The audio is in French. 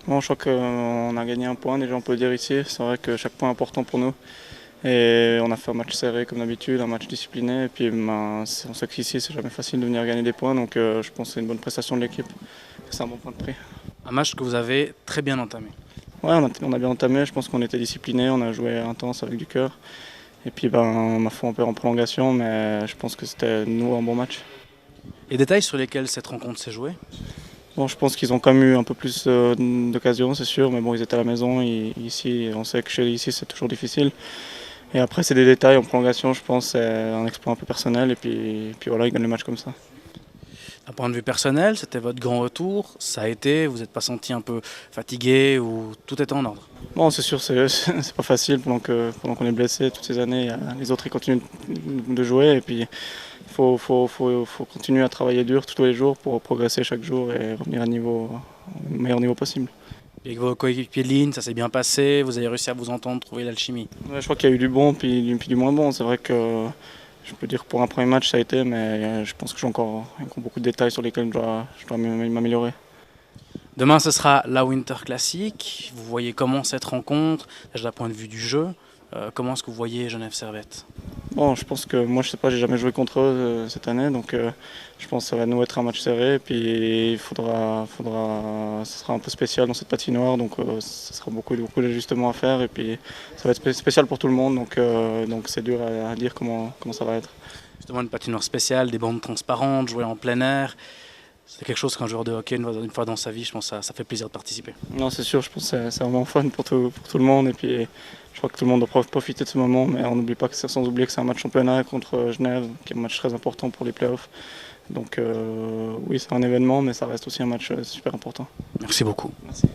Bon, je crois qu'on a gagné un point, déjà on peut le dire ici. C'est vrai que chaque point est important pour nous. Et on a fait un match serré comme d'habitude, un match discipliné. Et puis on sait qu'ici c'est jamais facile de venir gagner des points. Donc je pense que c'est une bonne prestation de l'équipe. C'est un bon point de prix. Un match que vous avez très bien entamé. Ouais, on a bien entamé. Je pense qu'on était discipliné, on a joué intense avec du cœur. Et puis ma foi, on perd en prolongation, mais je pense que c'était nous un bon match. Les détails sur lesquels cette rencontre s'est jouée? Bon, je pense qu'ils ont quand même eu un peu plus d'occasions, c'est sûr, mais bon, ils étaient à la maison. Ici, on sait que ici, c'est toujours difficile. Et après, c'est des détails en prolongation, je pense, c'est un exploit un peu personnel. Et puis voilà, ils gagnent le match comme ça. D'un point de vue personnel, c'était votre grand retour. Ça a été, vous n'êtes pas senti un peu fatigué ou tout était en ordre? Bon, c'est sûr, c'est pas facile pendant qu'on est blessé toutes ces années. Les autres, ils continuent de jouer. Et puis, il faut continuer à travailler dur tous les jours pour progresser chaque jour et revenir au meilleur niveau possible. Et avec vos coéquipiers de ligne, ça s'est bien passé, vous avez réussi à vous entendre, trouver l'alchimie. Ouais, je crois qu'il y a eu du bon puis du moins bon. C'est vrai que je peux dire que pour un premier match, ça a été, mais je pense que j'ai encore beaucoup de détails sur lesquels je dois m'améliorer. Demain, ce sera la Winter Classic. Vous voyez comment cette rencontre, d'un point de vue du jeu, comment est-ce que vous voyez Genève Servette? Bon, je pense que moi, je sais pas, j'ai jamais joué contre eux cette année, donc je pense que ça va nous être un match serré. Puis ce sera un peu spécial dans cette patinoire, donc ce sera beaucoup d'ajustements à faire. Et puis ça va être spécial pour tout le monde, donc c'est dur à dire comment ça va être. Justement, une patinoire spéciale, des bandes transparentes, jouer en plein air. C'est quelque chose qu'un joueur de hockey, une fois dans sa vie, je pense que ça fait plaisir de participer. Non, c'est sûr, je pense que c'est vraiment fun pour tout le monde. Et puis je crois que tout le monde doit profiter de ce moment, mais on n'oublie pas que sans oublier que c'est un match en plein air contre Genève, qui est un match très important pour les playoffs. Donc oui, c'est un événement, mais ça reste aussi un match super important. Merci beaucoup. Merci.